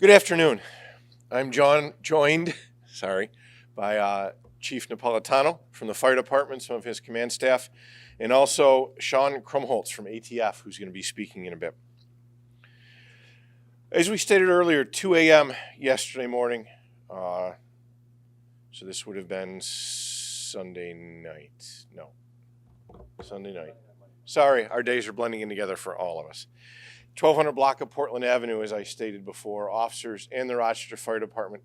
Good afternoon. I'm joined by Chief Napolitano from the fire department, some of his command staff, and also Sean Krumholtz from ATF, who's going to be speaking in a bit. As we stated earlier, 2 a.m. yesterday morning, so this would have been Sunday night. Sorry, our days are blending in together for all of us. 1200 block of Portland Avenue, as I stated before, officers and the Rochester Fire Department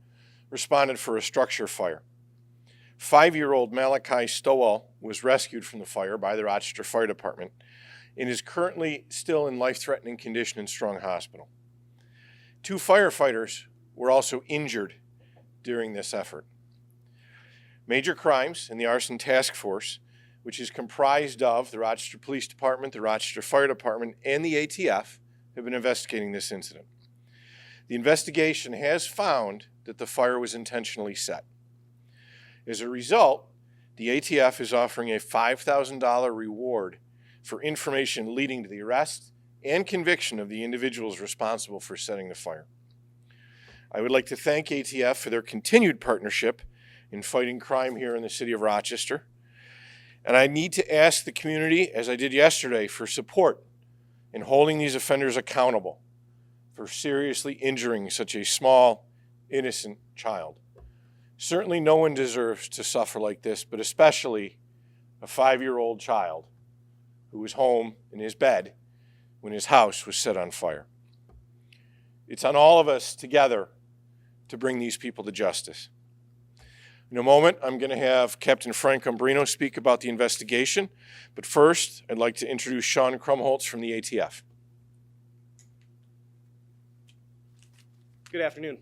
responded for a structure fire. 5-year-old Malakai Stovall was rescued from the fire by the Rochester Fire Department and is currently still in life-threatening condition in Strong Hospital. 2 firefighters were also injured during this effort. Major crimes in the arson task force, which is comprised of the Rochester Police Department, the Rochester Fire Department, and the ATF, have been investigating this incident. The investigation has found that the fire was intentionally set. As a result, the ATF is offering a $5,000 reward for information leading to the arrest and conviction of the individuals responsible for setting the fire. I would like to thank ATF for their continued partnership in fighting crime here in the city of Rochester. And I need to ask the community, as I did yesterday, for support in holding these offenders accountable for seriously injuring such a small, innocent child. Certainly no one deserves to suffer like this, but especially a 5-year-old child who was home in his bed when his house was set on fire. It's on all of us together to bring these people to justice. In a moment, I'm going to have Captain Frank Umbrino speak about the investigation, but first, I'd like to introduce Sean Krumholtz from the ATF. Good afternoon.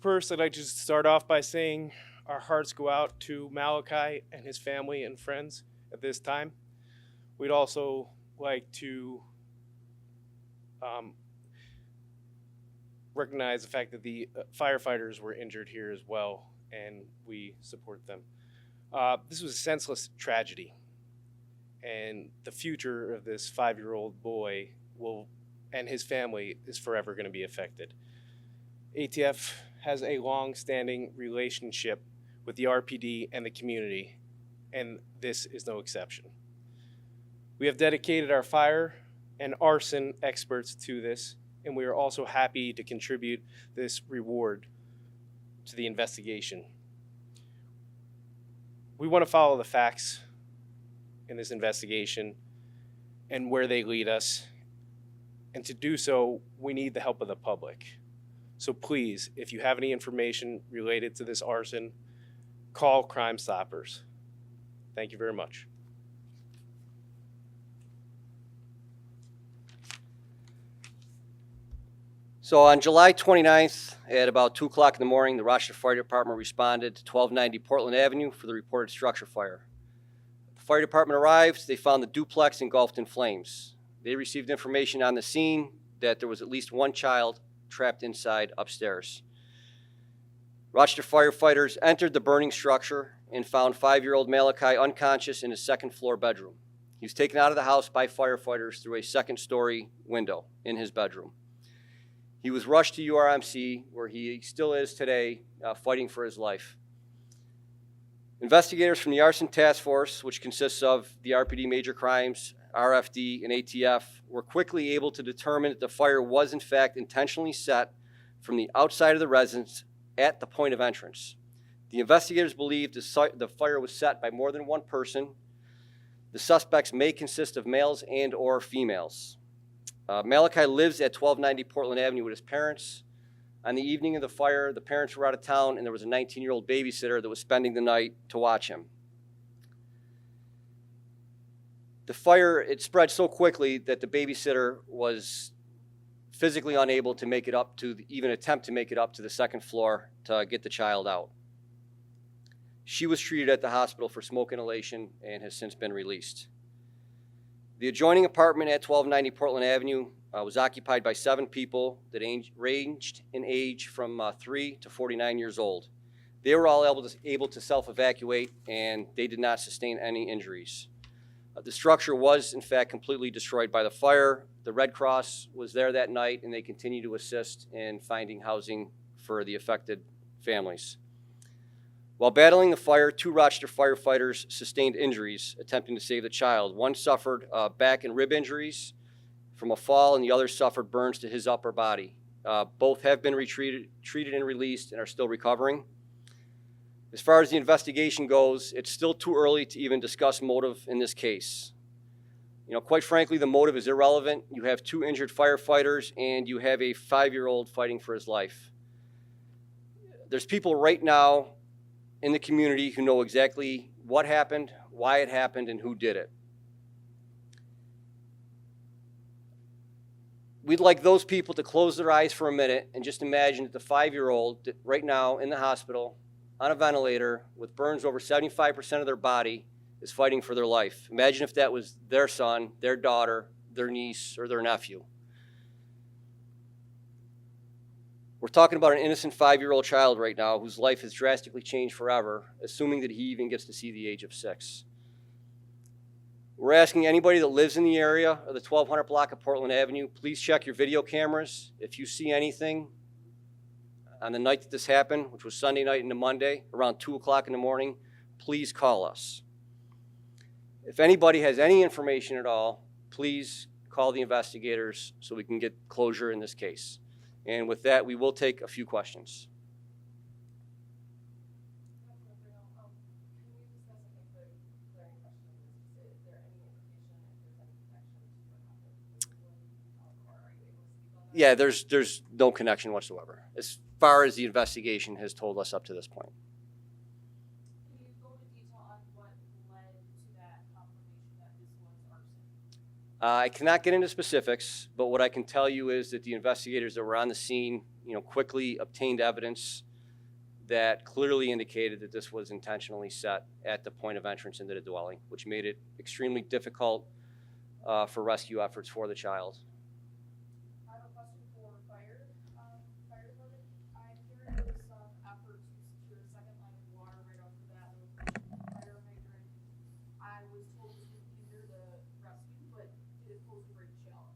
First, I'd like to start off by saying our hearts go out to Malakai and his family and friends at this time. We'd also like to recognize the fact that the firefighters were injured here as well, and we support them. This was a senseless tragedy, and the future of this 5-year-old boy and his family is forever going to be affected. ATF has a long-standing relationship with the RPD and the community, and this is no exception. We have dedicated our fire and arson experts to this, and we are also happy to contribute this reward to the investigation. We want to follow the facts in this investigation and where they lead us. And to do so, we need the help of the public. So please, if you have any information related to this arson, call Crime Stoppers. Thank you very much. So on July 29th, at about 2 o'clock in the morning, the Rochester Fire Department responded to 1290 Portland Avenue for the reported structure fire. The fire department arrived. They found the duplex engulfed in flames. They received information on the scene that there was at least one child trapped inside upstairs. Rochester firefighters entered the burning structure and found 5-year-old Malakai unconscious in his second-floor bedroom. He was taken out of the house by firefighters through a second-story window in his bedroom. He was rushed to URMC, where he still is today, fighting for his life. Investigators from the Arson Task Force, which consists of the RPD Major Crimes, RFD, and ATF, were quickly able to determine that the fire was in fact intentionally set from the outside of the residence at the point of entrance. The investigators believe the fire was set by more than one person. The suspects may consist of males and or females. Malakai lives at 1290 Portland Avenue with his parents. On the evening of the fire, the parents were out of town and there was a 19-year-old babysitter that was spending the night to watch him. The fire, it spread so quickly that the babysitter was physically unable to make it up to, even attempt to make it up to the second floor to get the child out. She was treated at the hospital for smoke inhalation and has since been released. The adjoining apartment at 1290 Portland Avenue was occupied by 7 people that ranged in age from 3 to 49 years old. They were all able to self-evacuate, and they did not sustain any injuries. The structure was, in fact, completely destroyed by the fire. The Red Cross was there that night, and they continue to assist in finding housing for the affected families. While battling the fire, 2 Rochester firefighters sustained injuries attempting to save the child. One suffered back and rib injuries from a fall, and the other suffered burns to his upper body. Both have been treated and released and are still recovering. As far as the investigation goes, it's still too early to even discuss motive in this case. Quite frankly, the motive is irrelevant. You have 2 injured firefighters and you have a 5-year-old fighting for his life. There's people right now in the community who know exactly what happened, why it happened, and who did it. We'd like those people to close their eyes for a minute and just imagine that the 5-year-old right now in the hospital on a ventilator with burns over 75% of their body is fighting for their life. Imagine if that was their son, their daughter, their niece, or their nephew. We're talking about an innocent 5-year-old child right now whose life has drastically changed forever, assuming that he even gets to see the age of 6. We're asking anybody that lives in the area of the 1200 block of Portland Avenue, please check your video cameras. If you see anything on the night that this happened, which was Sunday night into Monday, around 2 o'clock in the morning, please call us. If anybody has any information at all, please call the investigators so we can get closure in this case. And with that, we will take a few questions. Yeah, there's no connection whatsoever, as far as the investigation has told us up to this point. Can you go into detail on what led to that confirmation that this was arson? I cannot get into specifics, but what I can tell you is that the investigators that were on the scene, quickly obtained evidence that clearly indicated that this was intentionally set at the point of entrance into the dwelling, which made it extremely difficult for rescue efforts for the child. I have a question for fire department. I hear there was some effort to secure a second line of water right off the bat with fire hydrant. I was told it was easier to rescue, but did it pose a great challenge?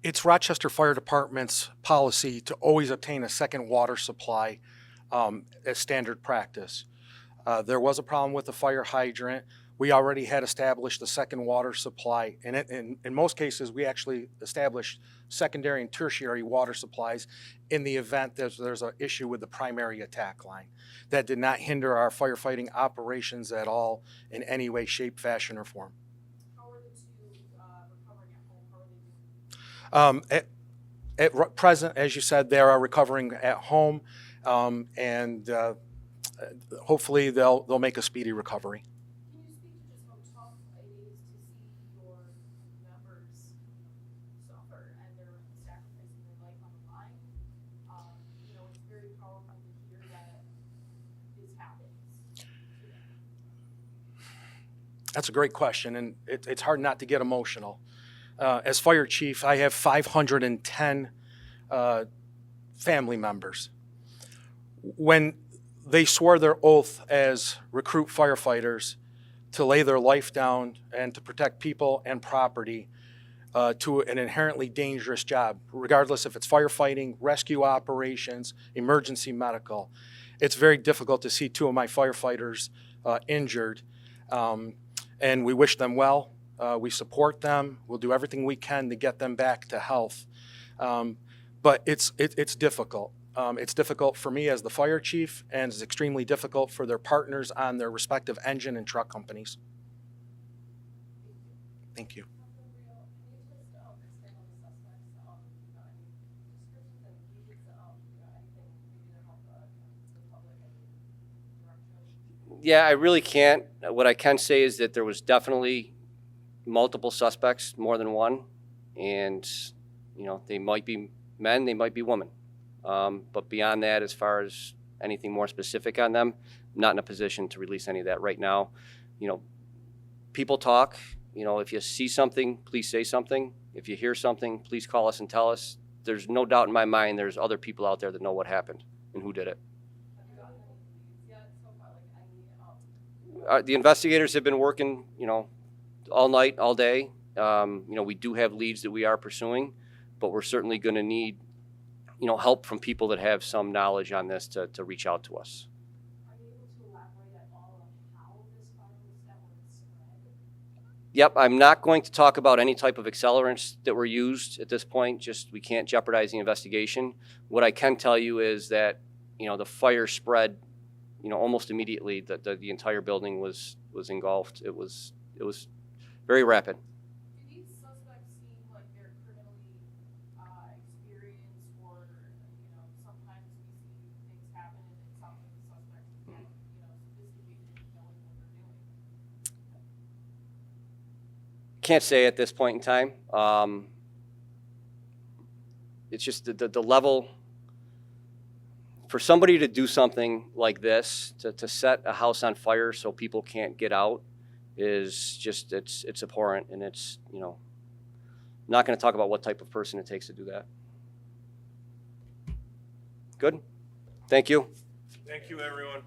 It's Rochester Fire Department's policy to always obtain a second water supply as standard practice. There was a problem with the fire hydrant. We already had established the second water supply, and in most cases, we actually established secondary and tertiary water supplies in the event there's an issue with the primary attack line. That did not hinder our firefighting operations at all in any way, shape, fashion, or form. How are the two recovering at home? How are they doing? At present, as you said, they are recovering at home, and hopefully they'll make a speedy recovery. Can you speak to just how tough it is to see your members suffer and they're sacrificing their life on the line? It's very powerful to hear that this happens. That's a great question, and it's hard not to get emotional. As fire chief, I have 510 family members. When they swore their oath as recruit firefighters to lay their life down and to protect people and property to an inherently dangerous job, regardless if it's firefighting, rescue operations, emergency medical, it's very difficult to see 2 of my firefighters injured, and we wish them well. We support them. We'll do everything we can to get them back to health. But it's difficult. It's difficult for me as the fire chief, and it's extremely difficult for their partners on their respective engine and truck companies. Thank you. Yeah, I really can't. What I can say is that there was definitely multiple suspects, more than one, and they might be men, they might be women. But beyond that, as far as anything more specific on them, I'm not in a position to release any of that right now. People talk. If you see something, please say something. If you hear something, please call us and tell us. There's no doubt in my mind there's other people out there that know what happened and who did it. the investigators have been working, all night, all day. We do have leads that we are pursuing, but we're certainly going to need, help from people that have some knowledge on this to reach out to us. Are you able to elaborate at all on how this fire was that was spread? Yep, I'm not going to talk about any type of accelerants that were used at this point. Just we can't jeopardize the investigation. What I can tell you is that, the fire spread, almost immediately. The entire building was engulfed. It was very rapid. Do these suspects seem like they're criminally experienced, or sometimes we see things happen and it sounds like the suspects get sophisticated in knowing what they're doing? Can't say at this point in time. It's just the level. For somebody to do something like this, to set a house on fire so people can't get out, is just, it's abhorrent, and it's, not going to talk about what type of person it takes to do that. Good? Thank you. Thank you, everyone.